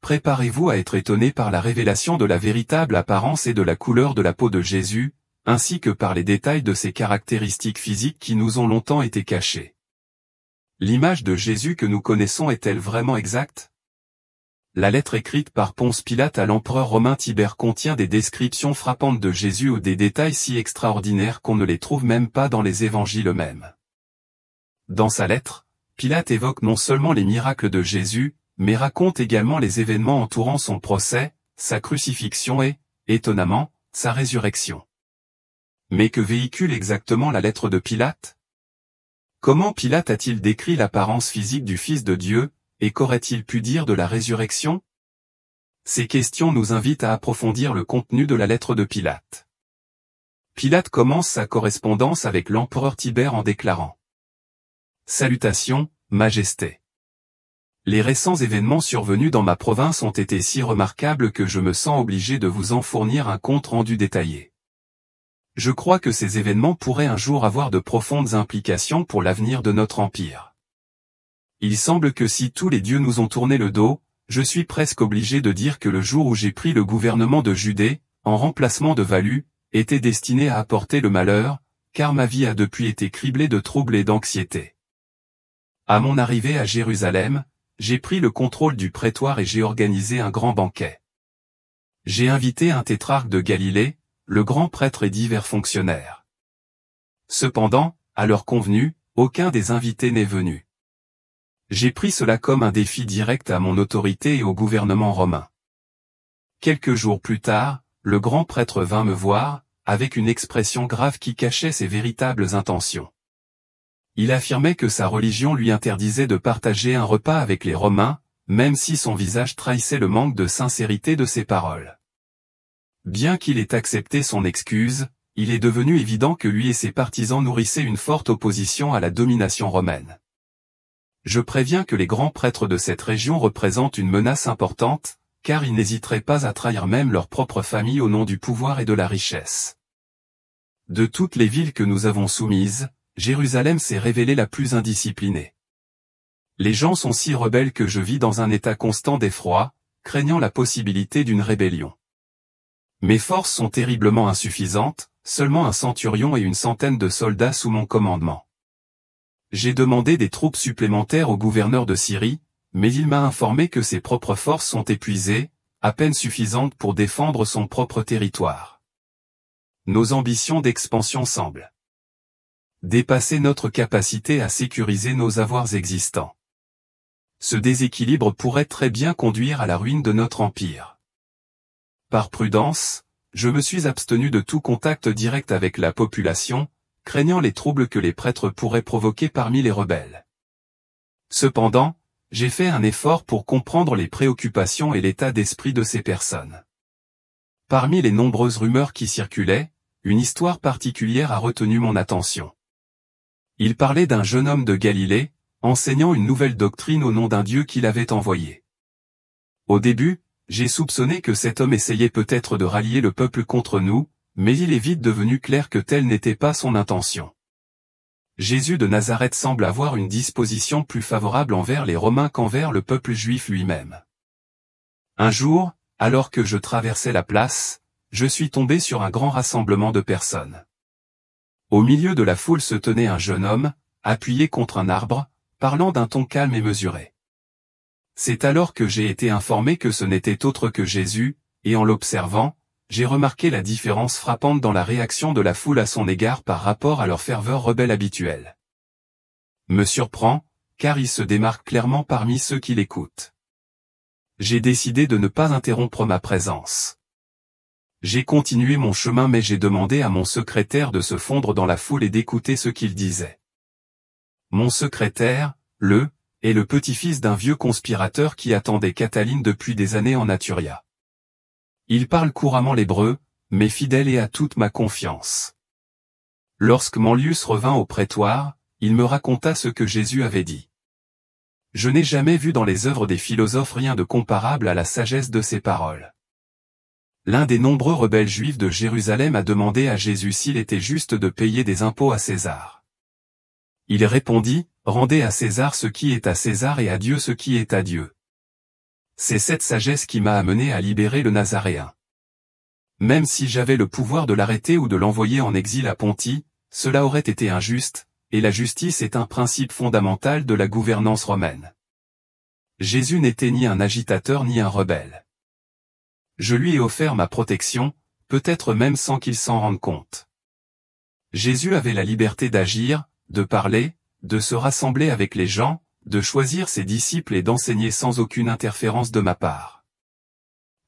préparez-vous à être étonnés par la révélation de la véritable apparence et de la couleur de la peau de Jésus, ainsi que par les détails de ses caractéristiques physiques qui nous ont longtemps été cachées. L'image de Jésus que nous connaissons est-elle vraiment exacte? La lettre écrite par Ponce Pilate à l'empereur romain Tibère contient des descriptions frappantes de Jésus ou des détails si extraordinaires qu'on ne les trouve même pas dans les évangiles eux-mêmes. Dans sa lettre, Pilate évoque non seulement les miracles de Jésus, mais raconte également les événements entourant son procès, sa crucifixion et, étonnamment, sa résurrection. Mais que véhicule exactement la lettre de Pilate? Comment Pilate a-t-il décrit l'apparence physique du Fils de Dieu, et qu'aurait-il pu dire de la résurrection? Ces questions nous invitent à approfondir le contenu de la lettre de Pilate. Pilate commence sa correspondance avec l'empereur Tibère en déclarant « Salutations, Majesté. Les récents événements survenus dans ma province ont été si remarquables que je me sens obligé de vous en fournir un compte rendu détaillé. Je crois que ces événements pourraient un jour avoir de profondes implications pour l'avenir de notre empire. Il semble que si tous les dieux nous ont tourné le dos, je suis presque obligé de dire que le jour où j'ai pris le gouvernement de Judée, en remplacement de Valu, était destiné à apporter le malheur, car ma vie a depuis été criblée de troubles et d'anxiété. À mon arrivée à Jérusalem, j'ai pris le contrôle du prétoire et j'ai organisé un grand banquet. J'ai invité un tétrarque de Galilée, le grand prêtre et divers fonctionnaires. Cependant, à l'heure convenue, aucun des invités n'est venu. J'ai pris cela comme un défi direct à mon autorité et au gouvernement romain. Quelques jours plus tard, le grand prêtre vint me voir, avec une expression grave qui cachait ses véritables intentions. Il affirmait que sa religion lui interdisait de partager un repas avec les Romains, même si son visage trahissait le manque de sincérité de ses paroles. Bien qu'il ait accepté son excuse, il est devenu évident que lui et ses partisans nourrissaient une forte opposition à la domination romaine. Je préviens que les grands prêtres de cette région représentent une menace importante, car ils n'hésiteraient pas à trahir même leur propre famille au nom du pouvoir et de la richesse. De toutes les villes que nous avons soumises, Jérusalem s'est révélée la plus indisciplinée. Les gens sont si rebelles que je vis dans un état constant d'effroi, craignant la possibilité d'une rébellion. Mes forces sont terriblement insuffisantes, seulement un centurion et une centaine de soldats sous mon commandement. J'ai demandé des troupes supplémentaires au gouverneur de Syrie, mais il m'a informé que ses propres forces sont épuisées, à peine suffisantes pour défendre son propre territoire. Nos ambitions d'expansion semblent dépasser notre capacité à sécuriser nos avoirs existants. Ce déséquilibre pourrait très bien conduire à la ruine de notre empire. Par prudence, je me suis abstenu de tout contact direct avec la population, craignant les troubles que les prêtres pourraient provoquer parmi les rebelles. Cependant, j'ai fait un effort pour comprendre les préoccupations et l'état d'esprit de ces personnes. Parmi les nombreuses rumeurs qui circulaient, une histoire particulière a retenu mon attention. Il parlait d'un jeune homme de Galilée, enseignant une nouvelle doctrine au nom d'un Dieu qu'il avait envoyé. Au début, j'ai soupçonné que cet homme essayait peut-être de rallier le peuple contre nous, mais il est vite devenu clair que telle n'était pas son intention. Jésus de Nazareth semble avoir une disposition plus favorable envers les Romains qu'envers le peuple juif lui-même. Un jour, alors que je traversais la place, je suis tombé sur un grand rassemblement de personnes. Au milieu de la foule se tenait un jeune homme, appuyé contre un arbre, parlant d'un ton calme et mesuré. C'est alors que j'ai été informé que ce n'était autre que Jésus, et en l'observant, j'ai remarqué la différence frappante dans la réaction de la foule à son égard par rapport à leur ferveur rebelle habituelle. Me surprend, car il se démarque clairement parmi ceux qui l'écoutent. J'ai décidé de ne pas interrompre ma présence. J'ai continué mon chemin mais j'ai demandé à mon secrétaire de se fondre dans la foule et d'écouter ce qu'il disait. Mon secrétaire, est le petit-fils d'un vieux conspirateur qui attendait Cataline depuis des années en Naturia. Il parle couramment l'hébreu, mais fidèle et a toute ma confiance. Lorsque Manlius revint au prétoire, il me raconta ce que Jésus avait dit. Je n'ai jamais vu dans les œuvres des philosophes rien de comparable à la sagesse de ces paroles. L'un des nombreux rebelles juifs de Jérusalem a demandé à Jésus s'il était juste de payer des impôts à César. Il répondit, « Rendez à César ce qui est à César et à Dieu ce qui est à Dieu. » C'est cette sagesse qui m'a amené à libérer le Nazaréen. Même si j'avais le pouvoir de l'arrêter ou de l'envoyer en exil à Pontie, cela aurait été injuste, et la justice est un principe fondamental de la gouvernance romaine. Jésus n'était ni un agitateur ni un rebelle. Je lui ai offert ma protection, peut-être même sans qu'il s'en rende compte. Jésus avait la liberté d'agir, de parler, de se rassembler avec les gens, de choisir ses disciples et d'enseigner sans aucune interférence de ma part.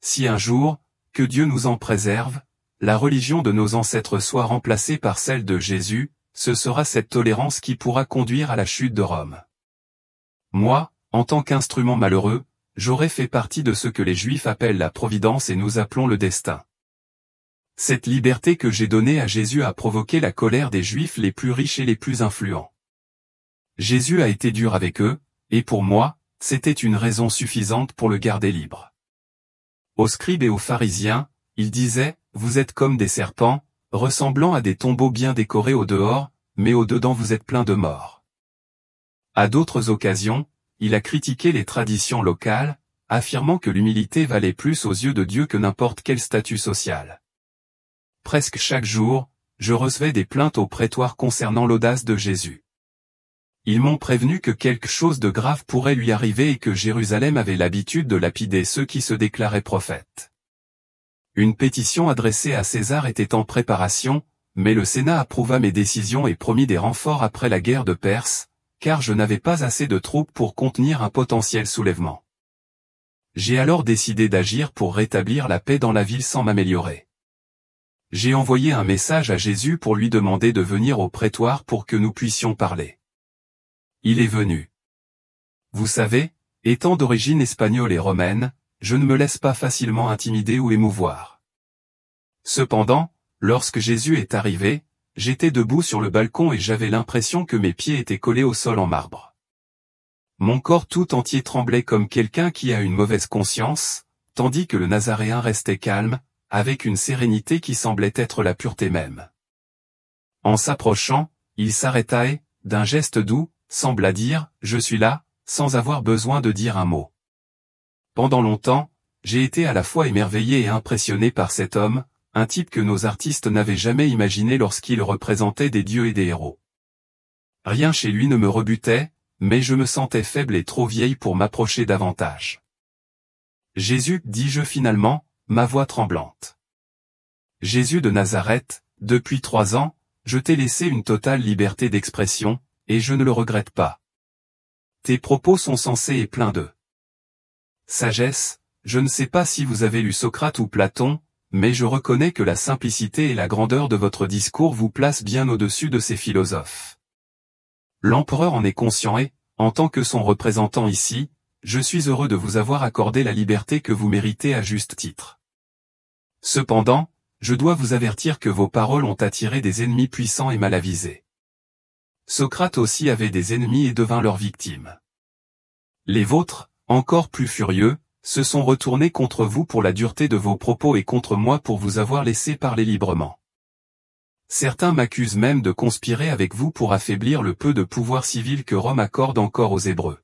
Si un jour, que Dieu nous en préserve, la religion de nos ancêtres soit remplacée par celle de Jésus, ce sera cette tolérance qui pourra conduire à la chute de Rome. Moi, en tant qu'instrument malheureux, j'aurais fait partie de ce que les Juifs appellent la providence et nous appelons le destin. Cette liberté que j'ai donnée à Jésus a provoqué la colère des Juifs les plus riches et les plus influents. Jésus a été dur avec eux, et pour moi, c'était une raison suffisante pour le garder libre. Aux scribes et aux pharisiens, il disait, « Vous êtes comme des serpents, ressemblant à des tombeaux bien décorés au dehors, mais au dedans vous êtes pleins de morts. » À d'autres occasions, il a critiqué les traditions locales, affirmant que l'humilité valait plus aux yeux de Dieu que n'importe quel statut social. Presque chaque jour, je recevais des plaintes au prétoire concernant l'audace de Jésus. Ils m'ont prévenu que quelque chose de grave pourrait lui arriver et que Jérusalem avait l'habitude de lapider ceux qui se déclaraient prophètes. Une pétition adressée à César était en préparation, mais le Sénat approuva mes décisions et promit des renforts après la guerre de Perse, car je n'avais pas assez de troupes pour contenir un potentiel soulèvement. J'ai alors décidé d'agir pour rétablir la paix dans la ville sans m'améliorer. J'ai envoyé un message à Jésus pour lui demander de venir au prétoire pour que nous puissions parler. Il est venu. Vous savez, étant d'origine espagnole et romaine, je ne me laisse pas facilement intimider ou émouvoir. Cependant, lorsque Jésus est arrivé, j'étais debout sur le balcon et j'avais l'impression que mes pieds étaient collés au sol en marbre. Mon corps tout entier tremblait comme quelqu'un qui a une mauvaise conscience, tandis que le Nazaréen restait calme, avec une sérénité qui semblait être la pureté même. En s'approchant, il s'arrêta et, d'un geste doux, sembla dire « Je suis là », sans avoir besoin de dire un mot. Pendant longtemps, j'ai été à la fois émerveillé et impressionné par cet homme, un type que nos artistes n'avaient jamais imaginé lorsqu'il représentait des dieux et des héros. Rien chez lui ne me rebutait, mais je me sentais faible et trop vieille pour m'approcher davantage. Jésus, dis-je finalement, ma voix tremblante. Jésus de Nazareth, depuis 3 ans, je t'ai laissé une totale liberté d'expression, et je ne le regrette pas. Tes propos sont sensés et pleins de sagesse. Je ne sais pas si vous avez lu Socrate ou Platon, mais je reconnais que la simplicité et la grandeur de votre discours vous placent bien au-dessus de ces philosophes. L'empereur en est conscient et, en tant que son représentant ici, je suis heureux de vous avoir accordé la liberté que vous méritez à juste titre. Cependant, je dois vous avertir que vos paroles ont attiré des ennemis puissants et mal avisés. Socrate aussi avait des ennemis et devint leur victime. Les vôtres, encore plus furieux, se sont retournés contre vous pour la dureté de vos propos et contre moi pour vous avoir laissé parler librement. Certains m'accusent même de conspirer avec vous pour affaiblir le peu de pouvoir civil que Rome accorde encore aux Hébreux.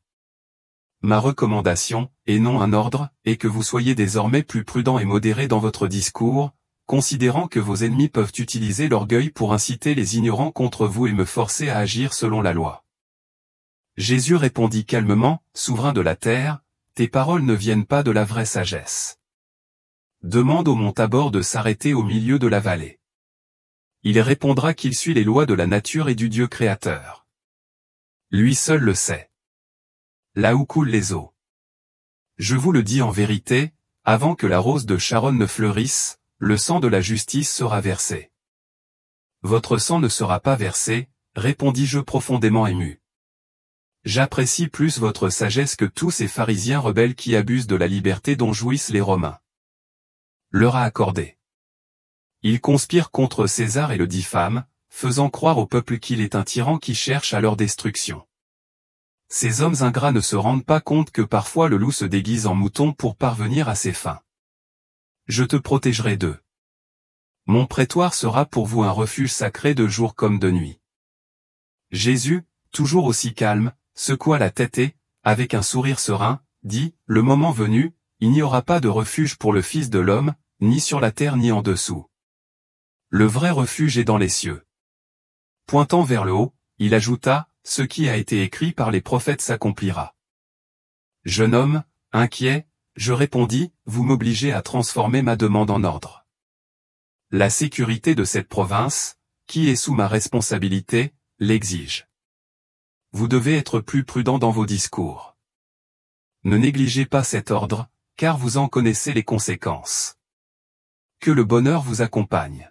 Ma recommandation, et non un ordre, est que vous soyez désormais plus prudent et modéré dans votre discours, considérant que vos ennemis peuvent utiliser l'orgueil pour inciter les ignorants contre vous et me forcer à agir selon la loi. Jésus répondit calmement, « Souverain de la terre, tes paroles ne viennent pas de la vraie sagesse. Demande au mont Tabor de s'arrêter au milieu de la vallée. Il répondra qu'il suit les lois de la nature et du Dieu créateur. Lui seul le sait. Là où coulent les eaux. Je vous le dis en vérité, avant que la rose de Sharon ne fleurisse, le sang de la justice sera versé. Votre sang ne sera pas versé, répondis-je profondément ému. J'apprécie plus votre sagesse que tous ces pharisiens rebelles qui abusent de la liberté dont jouissent les Romains. Leur a accordé. Ils conspirent contre César et le diffament, faisant croire au peuple qu'il est un tyran qui cherche à leur destruction. Ces hommes ingrats ne se rendent pas compte que parfois le loup se déguise en mouton pour parvenir à ses fins. Je te protégerai d'eux. Mon prétoire sera pour vous un refuge sacré de jour comme de nuit. Jésus, toujours aussi calme, secoua la tête et, avec un sourire serein, dit, le moment venu, il n'y aura pas de refuge pour le Fils de l'homme, ni sur la terre ni en dessous. Le vrai refuge est dans les cieux. Pointant vers le haut, il ajouta, ce qui a été écrit par les prophètes s'accomplira. Jeune homme, inquiet, je répondis, vous m'obligez à transformer ma demande en ordre. La sécurité de cette province, qui est sous ma responsabilité, l'exige. Vous devez être plus prudent dans vos discours. Ne négligez pas cet ordre, car vous en connaissez les conséquences. Que le bonheur vous accompagne.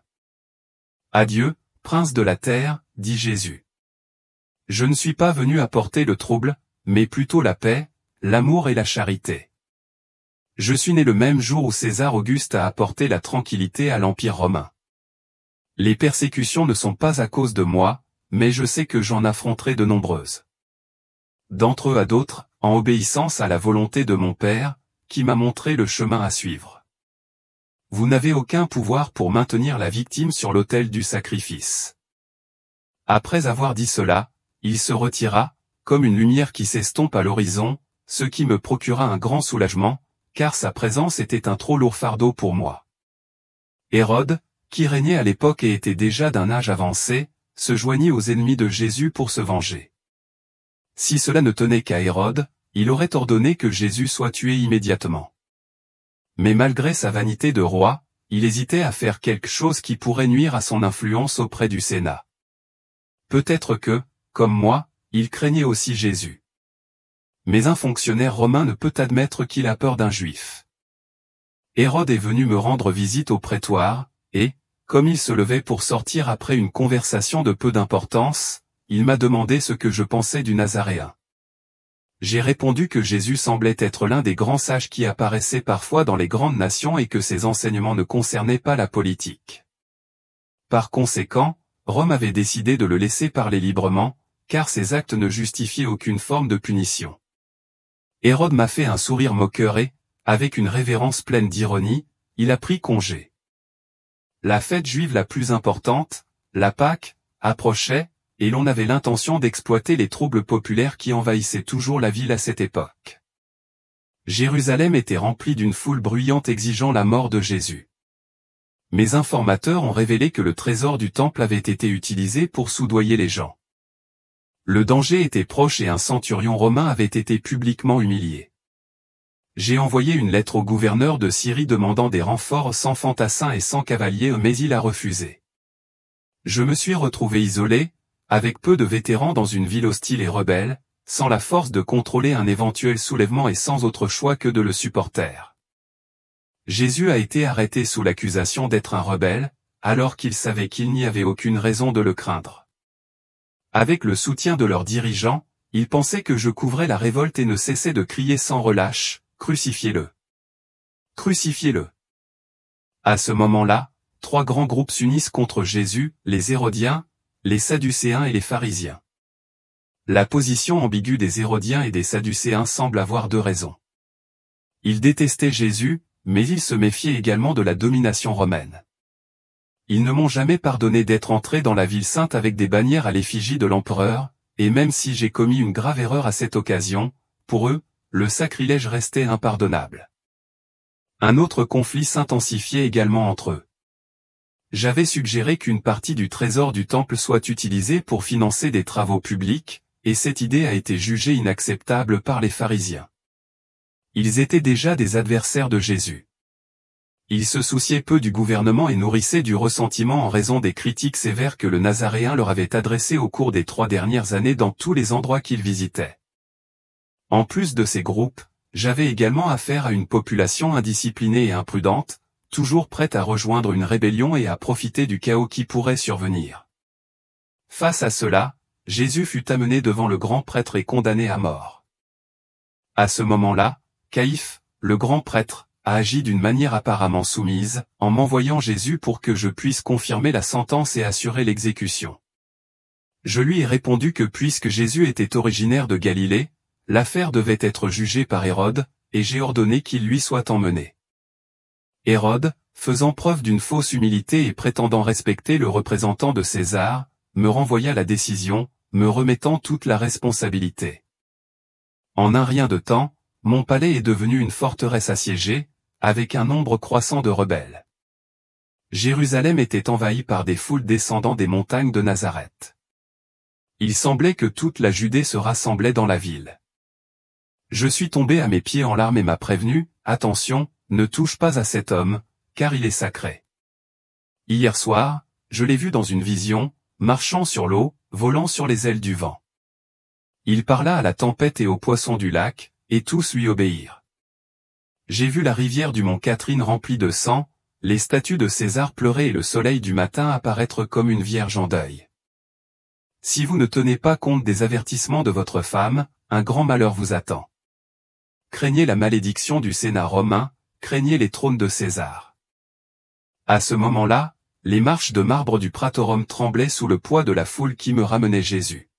Adieu, prince de la terre, dit Jésus. Je ne suis pas venu apporter le trouble, mais plutôt la paix, l'amour et la charité. Je suis né le même jour où César Auguste a apporté la tranquillité à l'Empire romain. Les persécutions ne sont pas à cause de moi, mais je sais que j'en affronterai de nombreuses. D'entre eux à d'autres, en obéissance à la volonté de mon Père, qui m'a montré le chemin à suivre. Vous n'avez aucun pouvoir pour maintenir la victime sur l'autel du sacrifice. Après avoir dit cela, il se retira, comme une lumière qui s'estompe à l'horizon, ce qui me procura un grand soulagement, car sa présence était un trop lourd fardeau pour moi. Hérode, qui régnait à l'époque et était déjà d'un âge avancé, se joignit aux ennemis de Jésus pour se venger. Si cela ne tenait qu'à Hérode, il aurait ordonné que Jésus soit tué immédiatement. Mais malgré sa vanité de roi, il hésitait à faire quelque chose qui pourrait nuire à son influence auprès du Sénat. Peut-être que, comme moi, il craignait aussi Jésus. Mais un fonctionnaire romain ne peut admettre qu'il a peur d'un juif. Hérode est venu me rendre visite au prétoire, et, comme il se levait pour sortir après une conversation de peu d'importance, il m'a demandé ce que je pensais du Nazaréen. J'ai répondu que Jésus semblait être l'un des grands sages qui apparaissaient parfois dans les grandes nations et que ses enseignements ne concernaient pas la politique. Par conséquent, Rome avait décidé de le laisser parler librement, car ses actes ne justifiaient aucune forme de punition. Hérode m'a fait un sourire moqueur et, avec une révérence pleine d'ironie, il a pris congé. La fête juive la plus importante, la Pâque, approchait, et l'on avait l'intention d'exploiter les troubles populaires qui envahissaient toujours la ville à cette époque. Jérusalem était remplie d'une foule bruyante exigeant la mort de Jésus. Mes informateurs ont révélé que le trésor du temple avait été utilisé pour soudoyer les gens. Le danger était proche et un centurion romain avait été publiquement humilié. J'ai envoyé une lettre au gouverneur de Syrie demandant des renforts sans fantassins et sans cavaliers, mais il a refusé. Je me suis retrouvé isolé, avec peu de vétérans dans une ville hostile et rebelle, sans la force de contrôler un éventuel soulèvement et sans autre choix que de le supporter. Jésus a été arrêté sous l'accusation d'être un rebelle, alors qu'il savait qu'il n'y avait aucune raison de le craindre. Avec le soutien de leurs dirigeants, ils pensaient que je couvrais la révolte et ne cessaient de crier sans relâche, « Crucifiez-le! Crucifiez-le » À ce moment-là, 3 grands groupes s'unissent contre Jésus, les Hérodiens, les Sadducéens et les pharisiens. La position ambiguë des Hérodiens et des Sadducéens semble avoir 2 raisons. Ils détestaient Jésus, mais ils se méfiaient également de la domination romaine. Ils ne m'ont jamais pardonné d'être entré dans la ville sainte avec des bannières à l'effigie de l'empereur, et même si j'ai commis une grave erreur à cette occasion, pour eux, le sacrilège restait impardonnable. Un autre conflit s'intensifiait également entre eux. J'avais suggéré qu'une partie du trésor du temple soit utilisée pour financer des travaux publics, et cette idée a été jugée inacceptable par les pharisiens. Ils étaient déjà des adversaires de Jésus. Ils se souciaient peu du gouvernement et nourrissaient du ressentiment en raison des critiques sévères que le Nazaréen leur avait adressées au cours des 3 dernières années dans tous les endroits qu'ils visitaient. En plus de ces groupes, j'avais également affaire à une population indisciplinée et imprudente, toujours prête à rejoindre une rébellion et à profiter du chaos qui pourrait survenir. Face à cela, Jésus fut amené devant le grand prêtre et condamné à mort. À ce moment-là, Caïphe, le grand prêtre, a agi d'une manière apparemment soumise, en m'envoyant Jésus pour que je puisse confirmer la sentence et assurer l'exécution. Je lui ai répondu que puisque Jésus était originaire de Galilée, l'affaire devait être jugée par Hérode, et j'ai ordonné qu'il lui soit emmené. Hérode, faisant preuve d'une fausse humilité et prétendant respecter le représentant de César, me renvoya la décision, me remettant toute la responsabilité. En un rien de temps, mon palais est devenu une forteresse assiégée, avec un nombre croissant de rebelles. Jérusalem était envahie par des foules descendant des montagnes de Nazareth. Il semblait que toute la Judée se rassemblait dans la ville. Je suis tombé à mes pieds en larmes et m'a prévenu, « Attention, ne touche pas à cet homme, car il est sacré. » Hier soir, je l'ai vu dans une vision, marchant sur l'eau, volant sur les ailes du vent. Il parla à la tempête et aux poissons du lac, et tous lui obéirent. J'ai vu la rivière du mont Catherine remplie de sang, les statues de César pleurer et le soleil du matin apparaître comme une vierge en deuil. Si vous ne tenez pas compte des avertissements de votre femme, un grand malheur vous attend. Craignez la malédiction du Sénat romain, craignez les trônes de César. À ce moment-là, les marches de marbre du Pratorum tremblaient sous le poids de la foule qui me ramenait Jésus.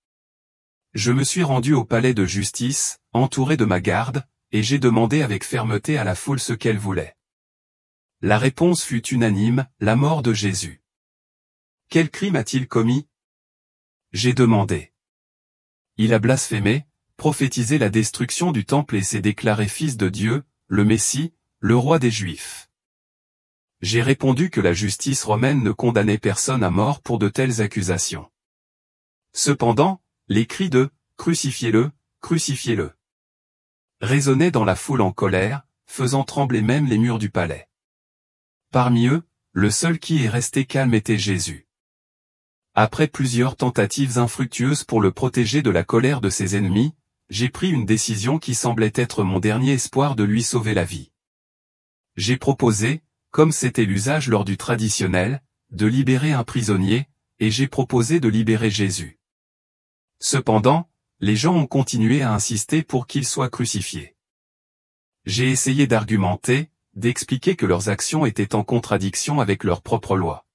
Je me suis rendu au palais de justice, entouré de ma garde, et j'ai demandé avec fermeté à la foule ce qu'elle voulait. La réponse fut unanime, la mort de Jésus. Quel crime a-t-il commis? J'ai demandé. Il a blasphémé, prophétisé la destruction du temple et s'est déclaré fils de Dieu, le Messie, le roi des Juifs. J'ai répondu que la justice romaine ne condamnait personne à mort pour de telles accusations. Cependant, les cris de « Crucifiez-le, crucifiez-le » résonnaient dans la foule en colère, faisant trembler même les murs du palais. Parmi eux, le seul qui est resté calme était Jésus. Après plusieurs tentatives infructueuses pour le protéger de la colère de ses ennemis, j'ai pris une décision qui semblait être mon dernier espoir de lui sauver la vie. J'ai proposé, comme c'était l'usage lors du traditionnel, de libérer un prisonnier, et j'ai proposé de libérer Jésus. Cependant, les gens ont continué à insister pour qu'il soit crucifié. J'ai essayé d'argumenter, d'expliquer que leurs actions étaient en contradiction avec leur propre loi.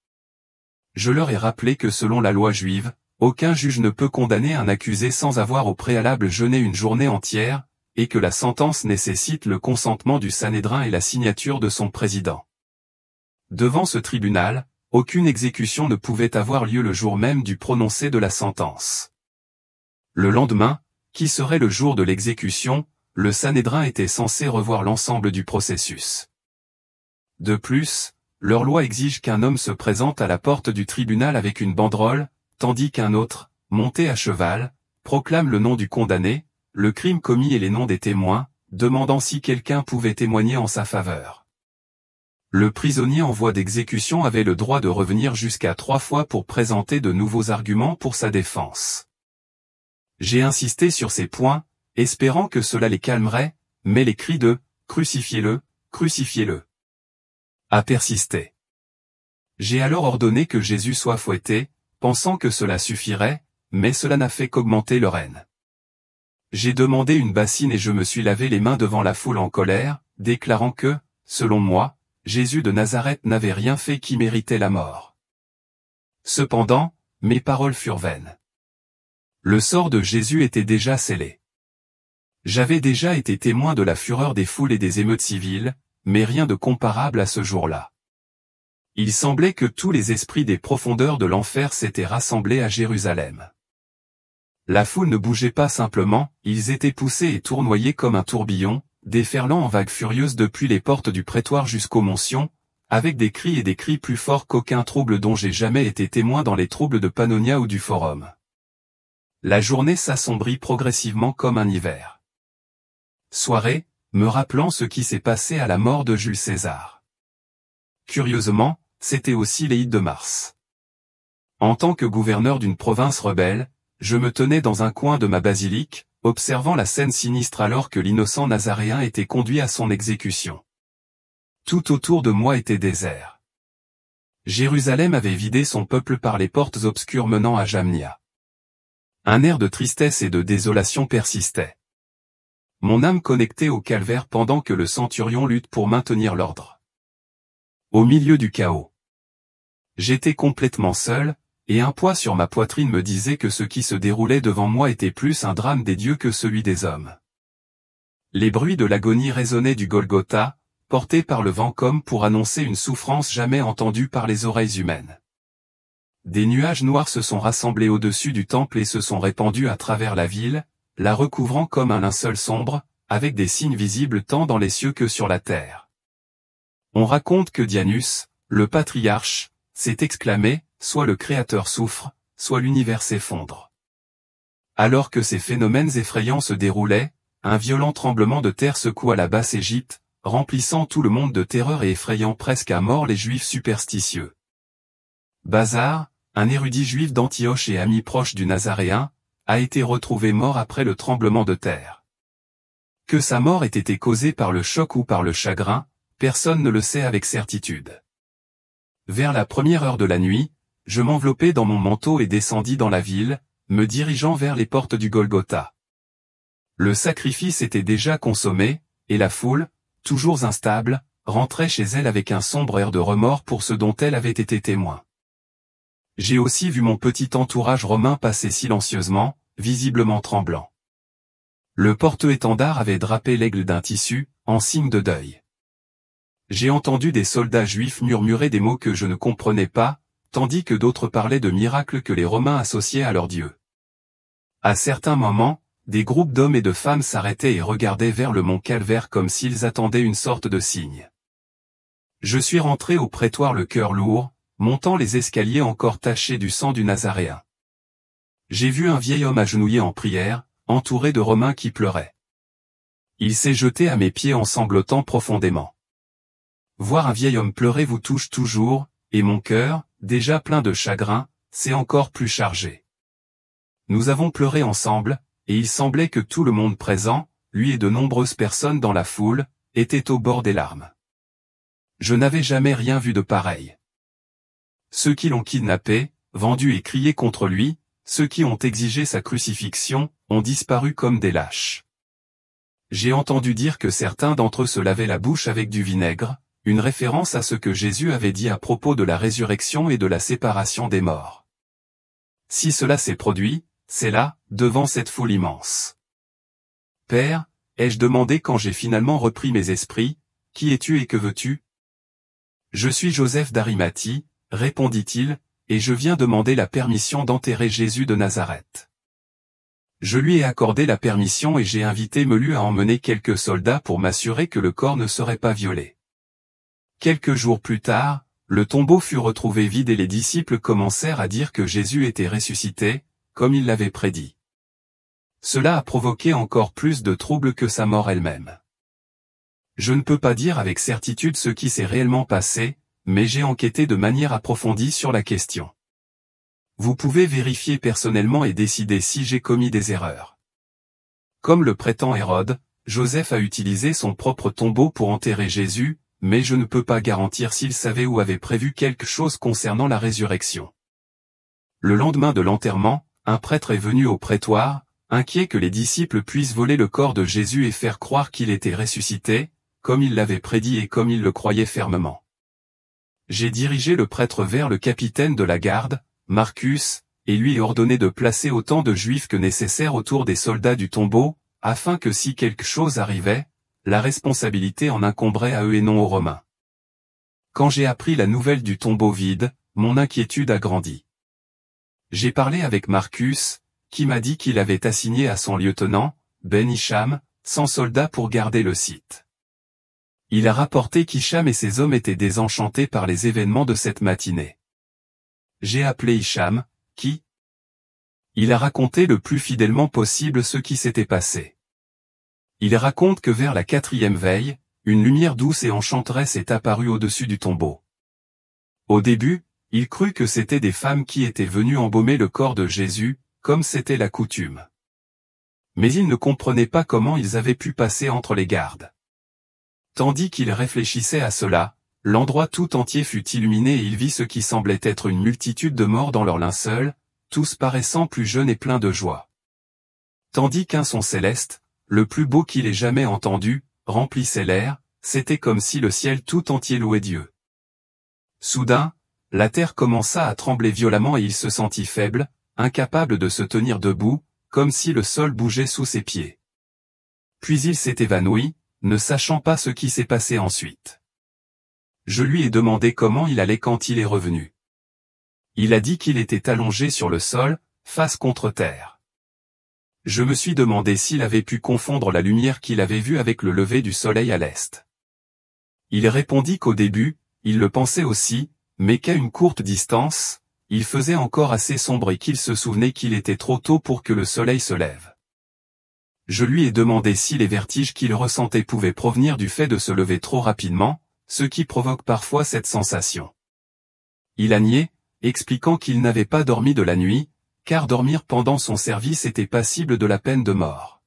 Je leur ai rappelé que selon la loi juive, aucun juge ne peut condamner un accusé sans avoir au préalable jeûné une journée entière, et que la sentence nécessite le consentement du Sanhédrin et la signature de son président. Devant ce tribunal, aucune exécution ne pouvait avoir lieu le jour même du prononcé de la sentence. Le lendemain, qui serait le jour de l'exécution, le Sanhédrin était censé revoir l'ensemble du processus. De plus, leur loi exige qu'un homme se présente à la porte du tribunal avec une banderole, tandis qu'un autre, monté à cheval, proclame le nom du condamné, le crime commis et les noms des témoins, demandant si quelqu'un pouvait témoigner en sa faveur. Le prisonnier en voie d'exécution avait le droit de revenir jusqu'à 3 fois pour présenter de nouveaux arguments pour sa défense. J'ai insisté sur ces points, espérant que cela les calmerait, mais les cris de « Crucifiez-le, crucifiez-le » a persisté. J'ai alors ordonné que Jésus soit fouetté, pensant que cela suffirait, mais cela n'a fait qu'augmenter leur haine. J'ai demandé une bassine et je me suis lavé les mains devant la foule en colère, déclarant que, selon moi, Jésus de Nazareth n'avait rien fait qui méritait la mort. Cependant, mes paroles furent vaines. Le sort de Jésus était déjà scellé. J'avais déjà été témoin de la fureur des foules et des émeutes civiles, mais rien de comparable à ce jour-là. Il semblait que tous les esprits des profondeurs de l'enfer s'étaient rassemblés à Jérusalem. La foule ne bougeait pas simplement, ils étaient poussés et tournoyés comme un tourbillon, déferlant en vagues furieuses depuis les portes du prétoire jusqu'au mont Sion, avec des cris et des cris plus forts qu'aucun trouble dont j'ai jamais été témoin dans les troubles de Pannonia ou du Forum. La journée s'assombrit progressivement comme un hiver. Soirée, me rappelant ce qui s'est passé à la mort de Jules César. Curieusement, c'était aussi l'Eid de mars. En tant que gouverneur d'une province rebelle, je me tenais dans un coin de ma basilique, observant la scène sinistre alors que l'innocent Nazaréen était conduit à son exécution. Tout autour de moi était désert. Jérusalem avait vidé son peuple par les portes obscures menant à Jamnia. Un air de tristesse et de désolation persistait. Mon âme connectée au calvaire pendant que le centurion lutte pour maintenir l'ordre. Au milieu du chaos. J'étais complètement seul, et un poids sur ma poitrine me disait que ce qui se déroulait devant moi était plus un drame des dieux que celui des hommes. Les bruits de l'agonie résonnaient du Golgotha, portés par le vent comme pour annoncer une souffrance jamais entendue par les oreilles humaines. Des nuages noirs se sont rassemblés au-dessus du temple et se sont répandus à travers la ville, la recouvrant comme un linceul sombre, avec des signes visibles tant dans les cieux que sur la terre. On raconte que Dianus, le patriarche, s'est exclamé, soit le Créateur souffre, soit l'univers s'effondre. Alors que ces phénomènes effrayants se déroulaient, un violent tremblement de terre secoua la basse Égypte, remplissant tout le monde de terreur et effrayant presque à mort les Juifs superstitieux. Bazar, un érudit juif d'Antioche et ami proche du Nazaréen, a été retrouvé mort après le tremblement de terre. Que sa mort ait été causée par le choc ou par le chagrin, personne ne le sait avec certitude. Vers la première heure de la nuit, je m'enveloppai dans mon manteau et descendis dans la ville, me dirigeant vers les portes du Golgotha. Le sacrifice était déjà consommé, et la foule, toujours instable, rentrait chez elle avec un sombre air de remords pour ce dont elle avait été témoin. J'ai aussi vu mon petit entourage romain passer silencieusement, visiblement tremblant. Le porte-étendard avait drapé l'aigle d'un tissu, en signe de deuil. J'ai entendu des soldats juifs murmurer des mots que je ne comprenais pas, tandis que d'autres parlaient de miracles que les Romains associaient à leur Dieu. À certains moments, des groupes d'hommes et de femmes s'arrêtaient et regardaient vers le mont Calvaire comme s'ils attendaient une sorte de signe. Je suis rentré au prétoire le cœur lourd, montant les escaliers encore tachés du sang du Nazaréen. J'ai vu un vieil homme agenouillé en prière, entouré de Romains qui pleuraient. Il s'est jeté à mes pieds en sanglotant profondément. Voir un vieil homme pleurer vous touche toujours, et mon cœur, déjà plein de chagrin, s'est encore plus chargé. Nous avons pleuré ensemble, et il semblait que tout le monde présent, lui et de nombreuses personnes dans la foule, étaient au bord des larmes. Je n'avais jamais rien vu de pareil. Ceux qui l'ont kidnappé, vendu et crié contre lui, ceux qui ont exigé sa crucifixion, ont disparu comme des lâches. J'ai entendu dire que certains d'entre eux se lavaient la bouche avec du vinaigre, une référence à ce que Jésus avait dit à propos de la résurrection et de la séparation des morts. Si cela s'est produit, c'est là, devant cette foule immense. Père, ai-je demandé quand j'ai finalement repris mes esprits, qui es-tu et que veux-tu? Je suis Joseph d'Arimathie, répondit-il, et je viens demander la permission d'enterrer Jésus de Nazareth. Je lui ai accordé la permission et j'ai invité Melu à emmener quelques soldats pour m'assurer que le corps ne serait pas violé. Quelques jours plus tard, le tombeau fut retrouvé vide et les disciples commencèrent à dire que Jésus était ressuscité, comme il l'avait prédit. Cela a provoqué encore plus de troubles que sa mort elle-même. Je ne peux pas dire avec certitude ce qui s'est réellement passé, mais j'ai enquêté de manière approfondie sur la question. Vous pouvez vérifier personnellement et décider si j'ai commis des erreurs. Comme le prétend Hérode, Joseph a utilisé son propre tombeau pour enterrer Jésus, mais je ne peux pas garantir s'il savait ou avait prévu quelque chose concernant la résurrection. Le lendemain de l'enterrement, un prêtre est venu au prétoire, inquiet que les disciples puissent voler le corps de Jésus et faire croire qu'il était ressuscité, comme il l'avait prédit et comme il le croyait fermement. J'ai dirigé le prêtre vers le capitaine de la garde, Marcus, et lui ai ordonné de placer autant de Juifs que nécessaire autour des soldats du tombeau, afin que si quelque chose arrivait, la responsabilité en incomberait à eux et non aux Romains. Quand j'ai appris la nouvelle du tombeau vide, mon inquiétude a grandi. J'ai parlé avec Marcus, qui m'a dit qu'il avait assigné à son lieutenant, Ben Hicham, 100 soldats pour garder le site. Il a rapporté qu'Hicham et ses hommes étaient désenchantés par les événements de cette matinée. J'ai appelé Hicham, qui? Il a raconté le plus fidèlement possible ce qui s'était passé. Il raconte que vers la 4e veille, une lumière douce et enchanteresse est apparue au-dessus du tombeau. Au début, il crut que c'étaient des femmes qui étaient venues embaumer le corps de Jésus, comme c'était la coutume. Mais il ne comprenait pas comment ils avaient pu passer entre les gardes. Tandis qu'il réfléchissait à cela, l'endroit tout entier fut illuminé et il vit ce qui semblait être une multitude de morts dans leur linceul, tous paraissant plus jeunes et pleins de joie. Tandis qu'un son céleste, le plus beau qu'il ait jamais entendu, remplissait l'air, c'était comme si le ciel tout entier louait Dieu. Soudain, la terre commença à trembler violemment et il se sentit faible, incapable de se tenir debout, comme si le sol bougeait sous ses pieds. Puis il s'est évanoui, ne sachant pas ce qui s'est passé ensuite. Je lui ai demandé comment il allait quand il est revenu. Il a dit qu'il était allongé sur le sol, face contre terre. Je me suis demandé s'il avait pu confondre la lumière qu'il avait vue avec le lever du soleil à l'est. Il répondit qu'au début, il le pensait aussi, mais qu'à une courte distance, il faisait encore assez sombre et qu'il se souvenait qu'il était trop tôt pour que le soleil se lève. Je lui ai demandé si les vertiges qu'il ressentait pouvaient provenir du fait de se lever trop rapidement, ce qui provoque parfois cette sensation. Il a nié, expliquant qu'il n'avait pas dormi de la nuit, car dormir pendant son service était passible de la peine de mort.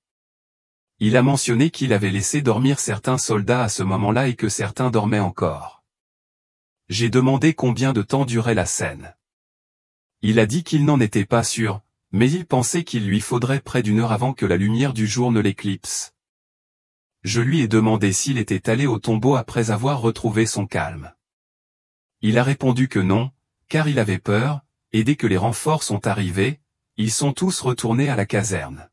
Il a mentionné qu'il avait laissé dormir certains soldats à ce moment-là et que certains dormaient encore. J'ai demandé combien de temps durait la scène. Il a dit qu'il n'en était pas sûr, mais il pensait qu'il lui faudrait près d'une heure avant que la lumière du jour ne l'éclipse. Je lui ai demandé s'il était allé au tombeau après avoir retrouvé son calme. Il a répondu que non, car il avait peur, et dès que les renforts sont arrivés, ils sont tous retournés à la caserne.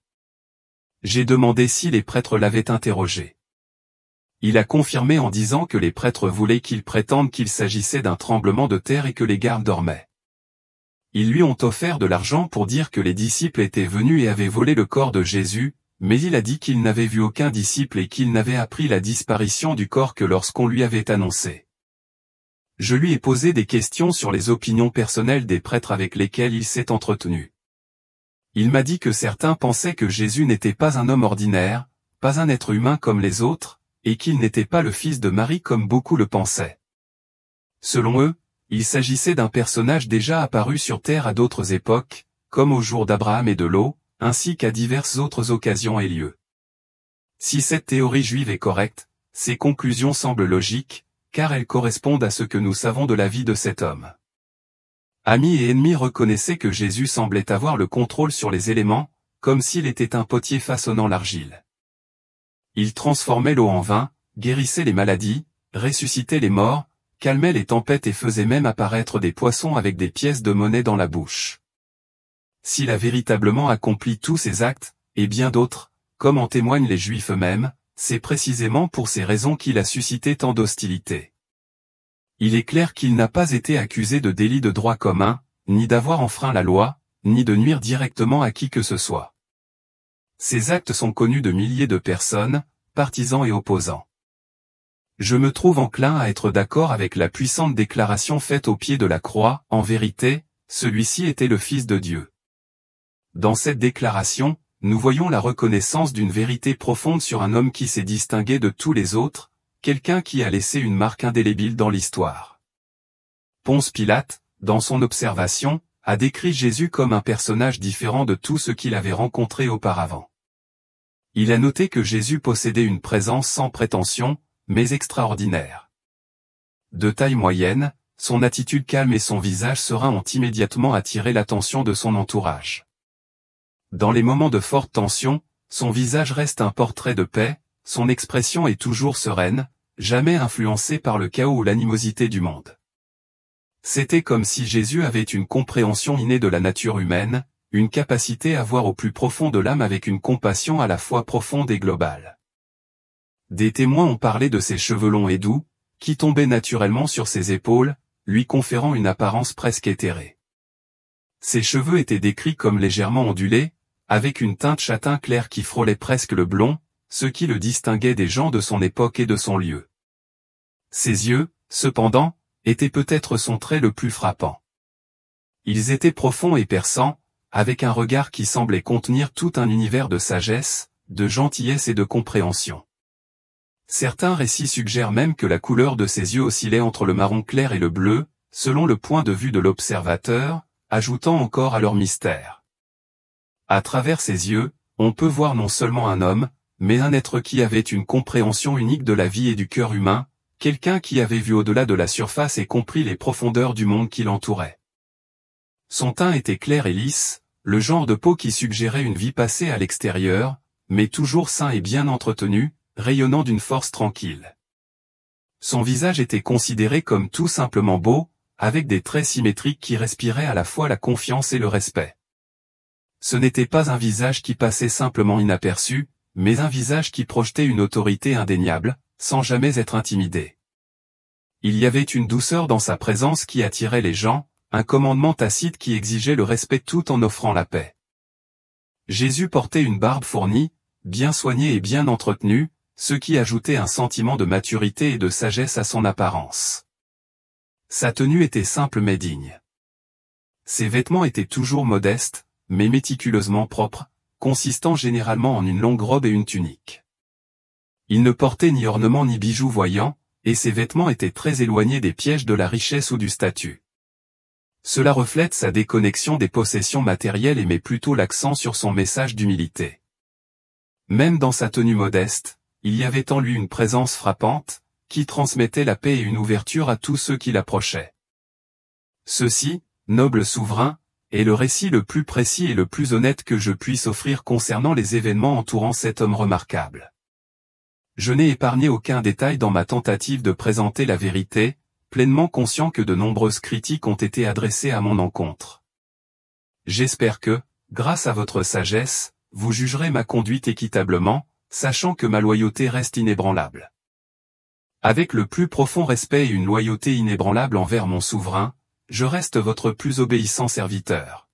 J'ai demandé si les prêtres l'avaient interrogé. Il a confirmé en disant que les prêtres voulaient qu'il prétende qu'il s'agissait d'un tremblement de terre et que les gardes dormaient. Ils lui ont offert de l'argent pour dire que les disciples étaient venus et avaient volé le corps de Jésus, mais il a dit qu'il n'avait vu aucun disciple et qu'il n'avait appris la disparition du corps que lorsqu'on lui avait annoncé. Je lui ai posé des questions sur les opinions personnelles des prêtres avec lesquels il s'est entretenu. Il m'a dit que certains pensaient que Jésus n'était pas un homme ordinaire, pas un être humain comme les autres, et qu'il n'était pas le fils de Marie comme beaucoup le pensaient. Selon eux, il s'agissait d'un personnage déjà apparu sur Terre à d'autres époques, comme au jour d'Abraham et de Lot, ainsi qu'à diverses autres occasions et lieux. Si cette théorie juive est correcte, ses conclusions semblent logiques, car elles correspondent à ce que nous savons de la vie de cet homme. Amis et ennemis reconnaissaient que Jésus semblait avoir le contrôle sur les éléments, comme s'il était un potier façonnant l'argile. Il transformait l'eau en vin, guérissait les maladies, ressuscitait les morts, calmait les tempêtes et faisait même apparaître des poissons avec des pièces de monnaie dans la bouche. S'il a véritablement accompli tous ces actes, et bien d'autres, comme en témoignent les Juifs eux-mêmes, c'est précisément pour ces raisons qu'il a suscité tant d'hostilité. Il est clair qu'il n'a pas été accusé de délit de droit commun, ni d'avoir enfreint la loi, ni de nuire directement à qui que ce soit. Ces actes sont connus de milliers de personnes, partisans et opposants. Je me trouve enclin à être d'accord avec la puissante déclaration faite au pied de la croix, en vérité, celui-ci était le Fils de Dieu. Dans cette déclaration, nous voyons la reconnaissance d'une vérité profonde sur un homme qui s'est distingué de tous les autres, quelqu'un qui a laissé une marque indélébile dans l'histoire. Ponce Pilate, dans son observation, a décrit Jésus comme un personnage différent de tout ce qu'il avait rencontré auparavant. Il a noté que Jésus possédait une présence sans prétention, mais extraordinaire. De taille moyenne, son attitude calme et son visage serein ont immédiatement attiré l'attention de son entourage. Dans les moments de forte tension, son visage reste un portrait de paix, son expression est toujours sereine, jamais influencée par le chaos ou l'animosité du monde. C'était comme si Jésus avait une compréhension innée de la nature humaine, une capacité à voir au plus profond de l'âme avec une compassion à la fois profonde et globale. Des témoins ont parlé de ses cheveux longs et doux, qui tombaient naturellement sur ses épaules, lui conférant une apparence presque éthérée. Ses cheveux étaient décrits comme légèrement ondulés, avec une teinte châtain clair qui frôlait presque le blond, ce qui le distinguait des gens de son époque et de son lieu. Ses yeux, cependant, étaient peut-être son trait le plus frappant. Ils étaient profonds et perçants, avec un regard qui semblait contenir tout un univers de sagesse, de gentillesse et de compréhension. Certains récits suggèrent même que la couleur de ses yeux oscillait entre le marron clair et le bleu, selon le point de vue de l'observateur, ajoutant encore à leur mystère. À travers ses yeux, on peut voir non seulement un homme, mais un être qui avait une compréhension unique de la vie et du cœur humain, quelqu'un qui avait vu au-delà de la surface et compris les profondeurs du monde qui l'entourait. Son teint était clair et lisse, le genre de peau qui suggérait une vie passée à l'extérieur, mais toujours sain et bien entretenu, rayonnant d'une force tranquille. Son visage était considéré comme tout simplement beau, avec des traits symétriques qui respiraient à la fois la confiance et le respect. Ce n'était pas un visage qui passait simplement inaperçu, mais un visage qui projetait une autorité indéniable, sans jamais être intimidé. Il y avait une douceur dans sa présence qui attirait les gens, un commandement tacite qui exigeait le respect tout en offrant la paix. Jésus portait une barbe fournie, bien soignée et bien entretenue, ce qui ajoutait un sentiment de maturité et de sagesse à son apparence. Sa tenue était simple mais digne. Ses vêtements étaient toujours modestes, mais méticuleusement propres, consistant généralement en une longue robe et une tunique. Il ne portait ni ornements ni bijoux voyants, et ses vêtements étaient très éloignés des pièges de la richesse ou du statut. Cela reflète sa déconnexion des possessions matérielles et met plutôt l'accent sur son message d'humilité. Même dans sa tenue modeste, il y avait en lui une présence frappante, qui transmettait la paix et une ouverture à tous ceux qui l'approchaient. Ceci, noble souverain, est le récit le plus précis et le plus honnête que je puisse offrir concernant les événements entourant cet homme remarquable. Je n'ai épargné aucun détail dans ma tentative de présenter la vérité, pleinement conscient que de nombreuses critiques ont été adressées à mon encontre. J'espère que, grâce à votre sagesse, vous jugerez ma conduite équitablement, sachant que ma loyauté reste inébranlable. Avec le plus profond respect et une loyauté inébranlable envers mon souverain, je reste votre plus obéissant serviteur.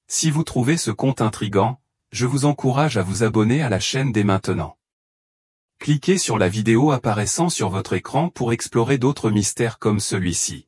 Si vous trouvez ce conte intrigant, je vous encourage à vous abonner à la chaîne dès maintenant. Cliquez sur la vidéo apparaissant sur votre écran pour explorer d'autres mystères comme celui-ci.